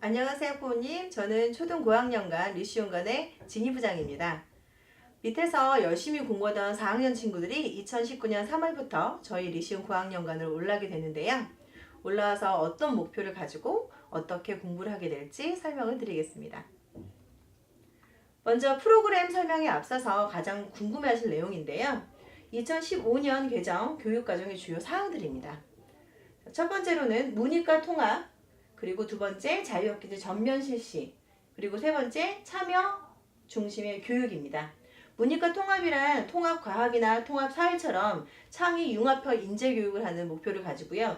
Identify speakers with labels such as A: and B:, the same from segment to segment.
A: 안녕하세요, 부모님. 저는 초등 고학년간 리시온관의 진희 부장입니다. 밑에서 열심히 공부하던 4학년 친구들이 2019년 3월부터 저희 리시온 고학년관을 올라게 됐는데요. 올라와서 어떤 목표를 가지고 어떻게 공부를 하게 될지 설명을 드리겠습니다. 먼저 프로그램 설명에 앞서서 가장 궁금해하실 내용인데요. 2015년 개정 교육과정의 주요 사항들입니다. 첫 번째로는 문이과 통합, 그리고 두 번째 자유학기제 전면 실시, 그리고 세 번째 참여 중심의 교육입니다. 문이과 통합이란 통합과학이나 통합사회처럼 창의 융합형 인재교육을 하는 목표를 가지고요.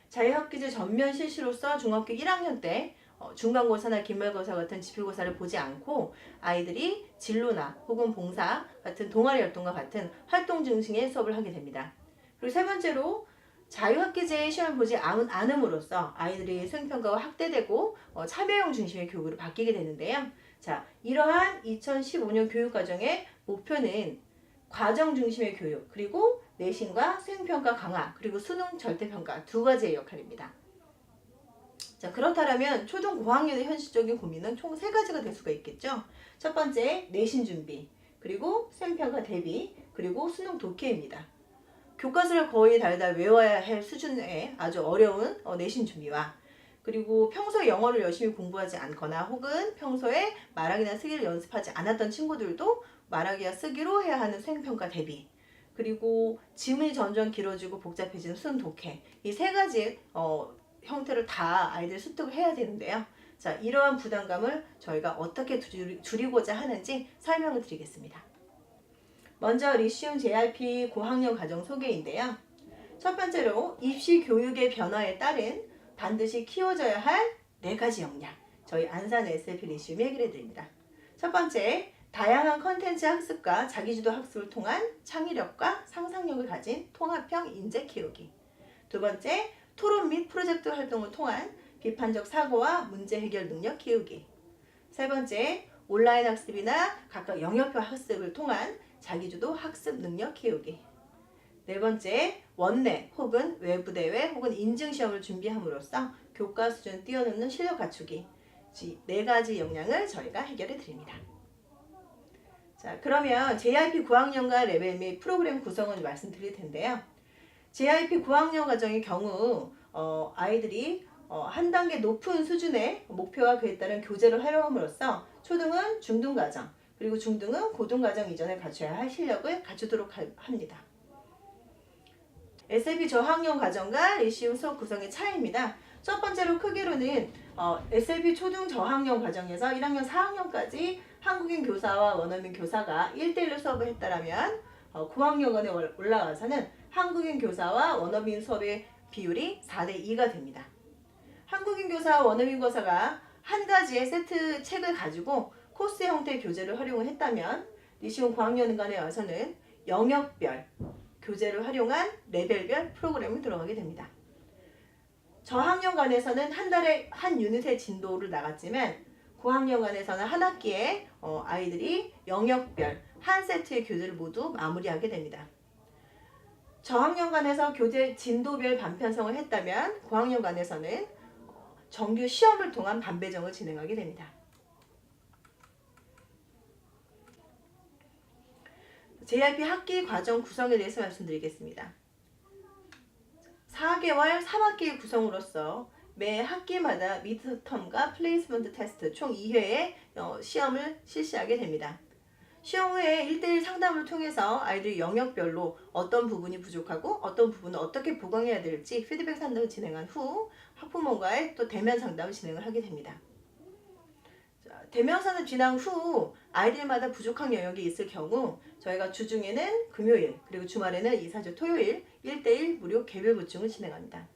A: 자유학기제 전면 실시로서 중학교 1학년 때 중간고사나 기말고사 같은 지필고사를 보지 않고 아이들이 진로나 혹은 봉사 같은 동아리 활동과 같은 활동 중심의 수업을 하게 됩니다. 그리고 세 번째로 자유학기제 시험을 보지 않음으로써 아이들이 수행평가가 확대되고 참여형 중심의 교육으로 바뀌게 되는데요. 자, 이러한 2015년 교육과정의 목표는 과정 중심의 교육, 그리고 내신과 수행평가 강화, 그리고 수능 절대평가 두 가지의 역할입니다. 자, 그렇다면 초등 고학년의 현실적인 고민은 총 세 가지가 될 수가 있겠죠. 첫 번째, 내신 준비, 그리고 수행평가 대비, 그리고 수능 독해입니다. 교과서를 거의 달달 외워야 할 수준의 아주 어려운 내신 준비와 그리고 평소에 영어를 열심히 공부하지 않거나 혹은 평소에 말하기나 쓰기를 연습하지 않았던 친구들도 말하기와 쓰기로 해야 하는 수행평가 대비, 그리고 지문이 점점 길어지고 복잡해지는 수능 독해, 이 세 가지 형태를 다 아이들 습득을 해야 되는데요. 자, 이러한 부담감을 저희가 어떻게 줄이고자 하는지 설명을 드리겠습니다. 먼저 리시움 JRP 고학년 과정 소개인데요. 첫 번째로 입시 교육의 변화에 따른 반드시 키워져야 할 4가지 역량, 저희 안산 SLP 리시움이 해결해 드립니다. 첫 번째, 다양한 컨텐츠 학습과 자기주도 학습을 통한 창의력과 상상력을 가진 통합형 인재 키우기. 두 번째, 토론 및 프로젝트 활동을 통한 비판적 사고와 문제 해결 능력 키우기. 세 번째, 온라인 학습이나 각각 영역별 학습을 통한 자기주도 학습 능력 키우기. 네 번째, 원내 혹은 외부 대회 혹은 인증시험을 준비함으로써 교과 수준 뛰어넘는 실력 갖추기. 이 4가지 역량을 저희가 해결해 드립니다. 자, 그러면 JRP 9학년과 레벨 및 프로그램 구성을 말씀드릴 텐데요. JRP 9학년 과정의 경우 아이들이 한 단계 높은 수준의 목표와 그에 따른 교재를 활용함으로써 초등은 중등과정, 그리고 중등은 고등과정 이전에 갖춰야 할 실력을 갖추도록 합니다. SLP 저학년 과정과 리시움 수업 구성의 차이입니다. 첫 번째로 크기로는 SLP 초등 저학년 과정에서 1학년 4학년까지 한국인 교사와 원어민 교사가 1대1로 수업을 했다면 9학년간에 올라가서는 한국인 교사와 원어민 수업의 비율이 4대2가 됩니다. 한국인 교사와 원어민 교사가 한 가지의 세트 책을 가지고 코스 형태의 교재를 활용을 했다면 리시온 고학년간에 와서는 영역별 교재를 활용한 레벨별 프로그램을 들어가게 됩니다. 저학년간에서는 한 달에 한 유닛의 진도를 나갔지만 고학년간에서는 한 학기에 아이들이 영역별 한 세트의 교재를 모두 마무리하게 됩니다. 저학년간에서 교재 진도별 반편성을 했다면 고학년간에서는 정규 시험을 통한 반배정을 진행하게 됩니다. JRP 학기 과정 구성에 대해서 말씀드리겠습니다. 4개월 3학기 구성으로서 매 학기마다 미드텀과 플레이스먼트 테스트 총 2회의 시험을 실시하게 됩니다. 시험 후에 1대1 상담을 통해서 아이들이 영역별로 어떤 부분이 부족하고 어떤 부분을 어떻게 보강해야 될지 피드백 상담을 진행한 후 학부모과의 또 대면 상담을 진행을 하게 됩니다. 대면 상담 진행 후 아이들마다 부족한 영역이 있을 경우 저희가 주중에는 금요일 그리고 주말에는 2, 4주 토요일 1대1 무료 개별 보충을 진행합니다.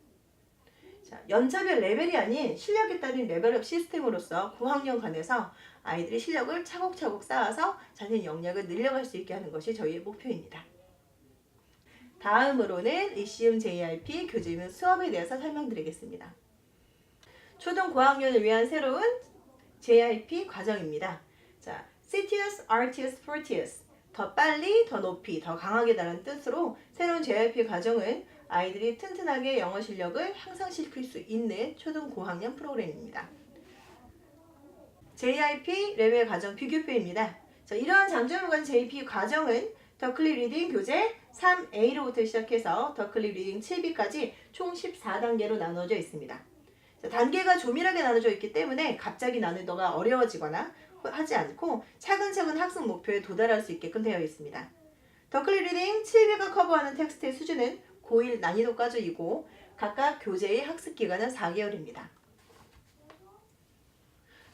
A: 자, 연차별 레벨이 아닌 실력에 따른 레벨업 시스템으로서 9학년 간에서 아이들이 실력을 차곡차곡 쌓아서 자신의 역량을 늘려갈 수 있게 하는 것이 저희의 목표입니다. 다음으로는 리시움 JRP 교재 및 수업에 대해서 설명드리겠습니다. 초등 고학년을 위한 새로운 JRP 과정입니다. 자, Citius, Artius, Fortius, 더 빨리, 더 높이, 더 강하게 라는 뜻으로 새로운 JRP 과정은 아이들이 튼튼하게 영어 실력을 향상시킬 수 있는 초등 고학년 프로그램입니다. JIP 레벨 과정 비교표입니다. 자, 이러한 장점을 가진 JIP 과정은 더클립 리딩 교재 3A로부터 시작해서 더클립 리딩 7B까지 총 14단계로 나눠져 있습니다. 자, 단계가 조밀하게 나눠져 있기 때문에 갑자기 난이도가 어려워지거나 하지 않고 차근차근 학습 목표에 도달할 수 있게끔 되어 있습니다. 더클립 리딩 7B가 커버하는 텍스트의 수준은 고1 난이도까지이고 각각 교재의 학습 기간은 4개월입니다.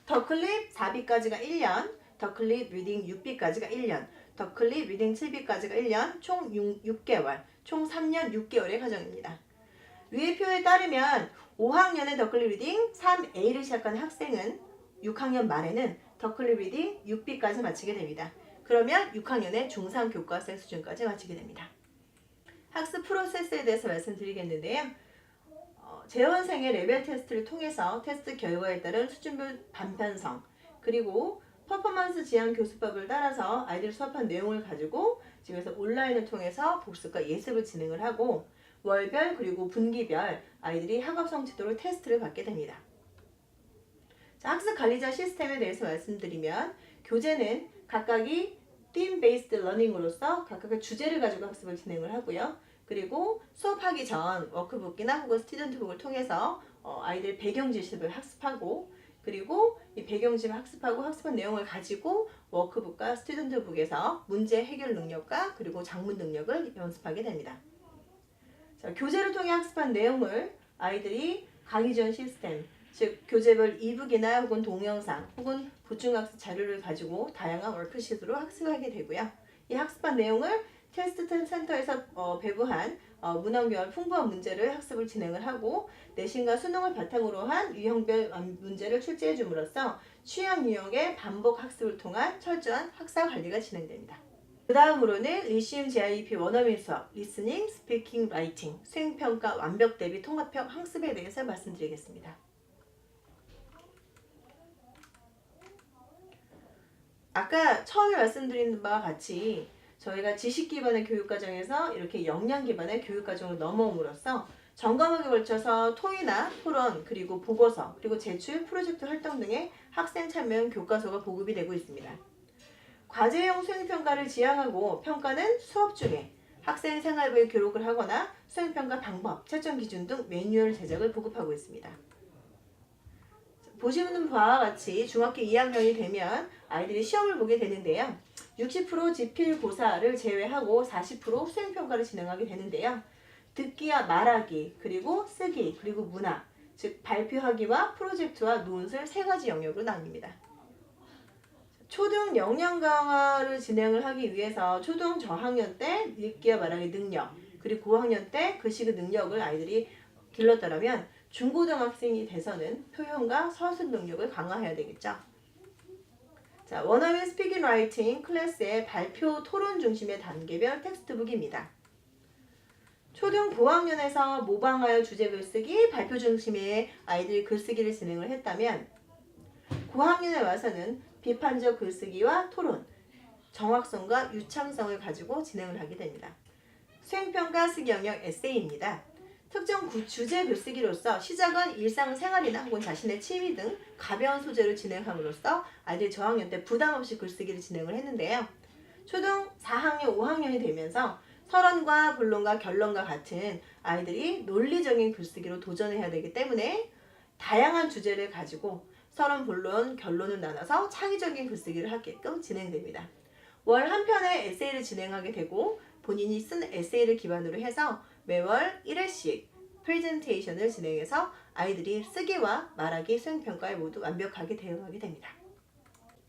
A: 더클립 4B까지가 1년, 더클립 리딩 6B까지가 1년, 더클립 리딩 7B까지가 1년, 총 6개월, 총 3년 6개월의 과정입니다. 위의 표에 따르면 5학년의 더클립 리딩 3A를 시작한 학생은 6학년 말에는 더클립 리딩 6B까지 마치게 됩니다. 그러면 6학년의 중3 교과세 수준까지 마치게 됩니다. 학습 프로세스에 대해서 말씀드리겠는데요. 재원생의 레벨 테스트를 통해서 테스트 결과에 따른 수준별 반편성, 그리고 퍼포먼스 지향 교수법을 따라서 아이들이 수업한 내용을 가지고 집에서 온라인을 통해서 복습과 예습을 진행을 하고 월별 그리고 분기별 아이들이 학업 성취도를 테스트를 받게 됩니다. 자, 학습 관리자 시스템에 대해서 말씀드리면 교재는 각각이 theme based learning으로서 각각의 주제를 가지고 학습을 진행을 하고요. 그리고 수업하기 전 워크북이나 혹은 스튜던트북을 통해서 아이들 배경 지식을 학습하고 그리고 이 배경 지식을 학습하고 학습한 내용을 가지고 워크북과 스튜던트북에서 문제 해결 능력과 그리고 작문 능력을 연습하게 됩니다. 자, 교재를 통해 학습한 내용을 아이들이 강의 지원 시스템, 즉 교재별 이북이나 혹은 동영상 혹은 보충학습 자료를 가지고 다양한 워크시트로 학습하게 되고요. 이 학습한 내용을 테스트 센터에서 배부한 문항별 풍부한 문제를 학습을 진행을 하고 내신과 수능을 바탕으로 한 유형별 문제를 출제해 줌으로써 취약 유형의 반복 학습을 통한 철저한 학사 관리가 진행됩니다. 그 다음으로는 리시움 JIP 원어민 수업, 리스닝, 스피킹, 라이팅, 수행평가, 완벽 대비, 통합형 학습에 대해서 말씀드리겠습니다. 아까 처음에 말씀드린 바와 같이 저희가 지식 기반의 교육과정에서 이렇게 역량 기반의 교육과정으로 넘어옴으로써 점검학에 걸쳐서 토의나 토론, 그리고 보고서, 그리고 제출, 프로젝트 활동 등의 학생 참여형 교과서가 보급이 되고 있습니다. 과제형 수행평가를 지향하고 평가는 수업 중에 학생 생활부에 기록을 하거나 수행평가 방법, 채점 기준 등 매뉴얼 제작을 보급하고 있습니다. 보시는 바와 같이 중학교 2학년이 되면 아이들이 시험을 보게 되는데요. 60% 지필고사를 제외하고 40% 수행평가를 진행하게 되는데요. 듣기와 말하기, 그리고 쓰기, 그리고 문화, 즉 발표하기와 프로젝트와 논술 세 가지 영역으로 나뉩니다. 초등 역량 강화를 진행을 하기 위해서 초등 저학년 때 읽기와 말하기 능력, 그리고 고학년 때 글쓰기 능력을 아이들이 길렀더라면 중고등학생이 돼서는 표현과 서술 능력을 강화해야 되겠죠. 자, 원어민 스피킹 라이팅 클래스의 발표 토론 중심의 단계별 텍스트북입니다. 초등 고학년에서 모방하여 주제 글쓰기, 발표 중심의 아이들이 글쓰기를 진행을 했다면 고학년에 와서는 비판적 글쓰기와 토론, 정확성과 유창성을 가지고 진행을 하게 됩니다. 수행평가 쓰기 영역 에세이입니다. 특정 주제 글쓰기로서 시작은 일상생활이나 혹은 자신의 취미 등 가벼운 소재로 진행함으로써 아이들이 저학년 때 부담없이 글쓰기를 진행을 했는데요. 초등 4학년, 5학년이 되면서 서론과 본론과 결론과 같은 아이들이 논리적인 글쓰기로 도전해야 되기 때문에 다양한 주제를 가지고 서론, 본론, 결론을 나눠서 창의적인 글쓰기를 하게끔 진행됩니다. 월 한 편의 에세이를 진행하게 되고 본인이 쓴 에세이를 기반으로 해서 매월 1회씩 프레젠테이션을 진행해서 아이들이 쓰기와 말하기, 수행평가에 모두 완벽하게 대응하게 됩니다.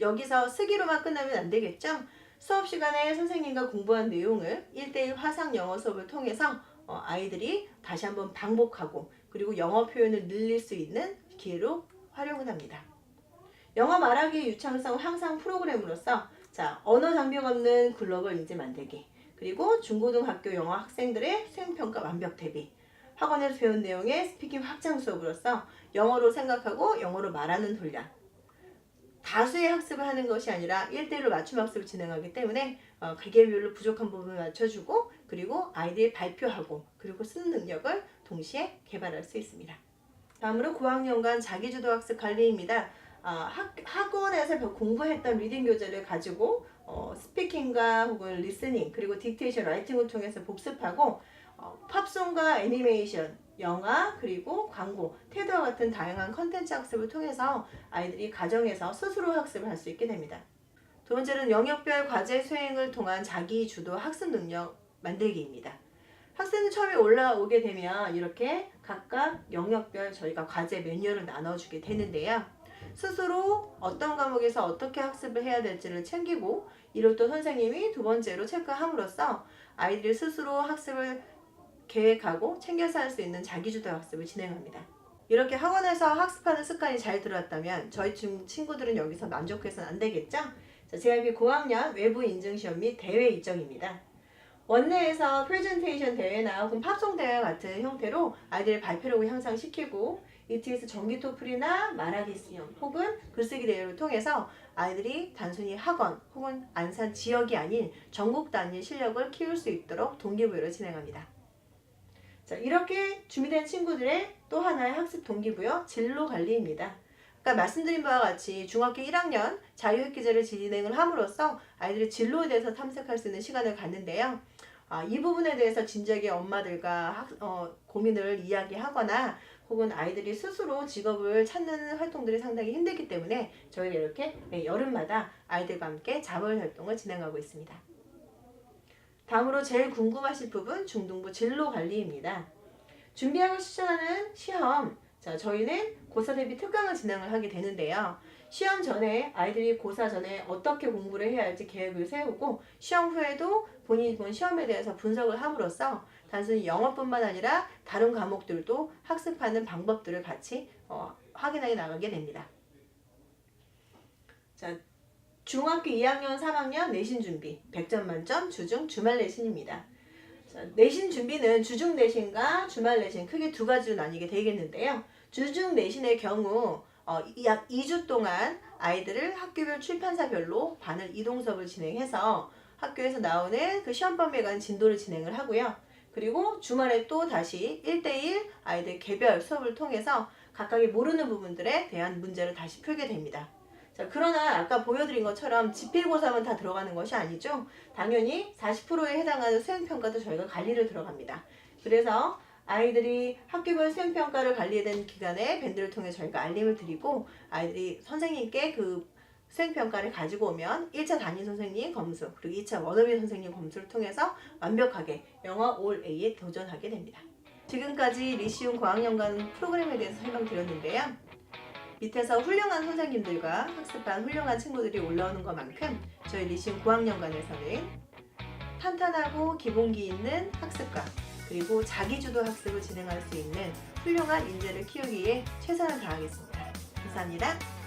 A: 여기서 쓰기로만 끝나면 안 되겠죠? 수업 시간에 선생님과 공부한 내용을 1:1 화상 영어 수업을 통해서 아이들이 다시 한번 반복하고 그리고 영어 표현을 늘릴 수 있는 기회로 활용을 합니다. 영어 말하기 유창성 향상 프로그램으로서 언어 장벽 없는 글로벌 인재 만들기, 그리고 중고등학교 영어 학생들의 수행평가 완벽 대비, 학원에서 배운 내용의 스피킹 확장 수업으로서 영어로 생각하고 영어로 말하는 훈련, 다수의 학습을 하는 것이 아니라 1:1로 맞춤 학습을 진행하기 때문에 개개별로 부족한 부분을 맞춰주고 그리고 아이들이 발표하고 그리고 쓰는 능력을 동시에 개발할 수 있습니다. 다음으로 고학년간 자기주도 학습 관리입니다. 학원에서 공부했던 리딩 교재를 가지고 스피킹과 혹은 리스닝 그리고 딕테이션, 라이팅을 통해서 복습하고 팝송과 애니메이션, 영화 그리고 광고, 테드와 같은 다양한 컨텐츠 학습을 통해서 아이들이 가정에서 스스로 학습을 할 수 있게 됩니다. 두 번째는 영역별 과제 수행을 통한 자기 주도 학습 능력 만들기입니다. 학생이 처음에 올라오게 되면 이렇게 각각 영역별 저희가 과제 매뉴얼을 나눠주게 되는데요. 스스로 어떤 과목에서 어떻게 학습을 해야 될지를 챙기고 이를 또 선생님이 두 번째로 체크함으로써 아이들이 스스로 학습을 계획하고 챙겨서 할 수 있는 자기주도 학습을 진행합니다. 이렇게 학원에서 학습하는 습관이 잘 들어왔다면 저희 친구들은 여기서 만족해서는 안 되겠죠? JIB 고학년 외부 인증시험 및 대회 일정입니다. 원내에서 프레젠테이션 대회나 혹은 팝송 대회 같은 형태로 아이들의 발표력을 향상시키고 ETS 정기 토플이나 말하기 시험 혹은 글쓰기 대회를 통해서 아이들이 단순히 학원 혹은 안산 지역이 아닌 전국 단위 실력을 키울 수 있도록 동기부여를 진행합니다. 자, 이렇게 준비된 친구들의 또 하나의 학습 동기부여 진로 관리입니다. 아까 말씀드린 바와 같이 중학교 1학년 자유학기제를 진행을 함으로써 아이들의 진로에 대해서 탐색할 수 있는 시간을 갖는데요. 이 부분에 대해서 진지하게 엄마들과 고민을 이야기하거나 혹은 아이들이 스스로 직업을 찾는 활동들이 상당히 힘들기 때문에 저희가 이렇게 여름마다 아이들과 함께 자벌 활동을 진행하고 있습니다. 다음으로 제일 궁금하실 부분 중등부 진로 관리입니다. 준비하고 추천하는 시험, 자, 저희는 고사 대비 특강을 진행을 하게 되는데요. 시험 전에 아이들이 고사 전에 어떻게 공부를 해야 할지 계획을 세우고 시험 후에도 본인이 본 시험에 대해서 분석을 함으로써 단순히 영어뿐만 아니라 다른 과목들도 학습하는 방법들을 같이 확인해 나가게 됩니다. 자, 중학교 2학년, 3학년 내신 준비 100점 만점 주중 주말 내신입니다. 자, 내신 준비는 주중 내신과 주말 내신 크게 두 가지로 나뉘게 되겠는데요. 주중 내신의 경우 약 2주 동안 아이들을 학교별 출판사별로 반을 이동 수업을 진행해서 학교에서 나오는 그 시험범위에 관한 진도를 진행을 하고요. 그리고 주말에 또 다시 1대1 아이들 개별 수업을 통해서 각각의 모르는 부분들에 대한 문제를 다시 풀게 됩니다. 자, 그러나 아까 보여드린 것처럼 지필고사만 다 들어가는 것이 아니죠. 당연히 40%에 해당하는 수행평가도 저희가 관리를 들어갑니다. 그래서 아이들이 학교별 수행평가를 관리된 기간에 밴드를 통해 저희가 알림을 드리고 아이들이 선생님께 그 수행평가를 가지고 오면 1차 담임 선생님 검수 그리고 2차 원어민 선생님 검수를 통해서 완벽하게 영어 올 A에 도전하게 됩니다. 지금까지 리시움 고학년간 프로그램에 대해서 설명드렸는데요. 밑에서 훌륭한 선생님들과 학습한 훌륭한 친구들이 올라오는 것만큼 저희 리시움 고학년간에서는 탄탄하고 기본기 있는 학습과 그리고 자기주도 학습을 진행할 수 있는 훌륭한 인재를 키우기 위해 최선을 다하겠습니다. 감사합니다.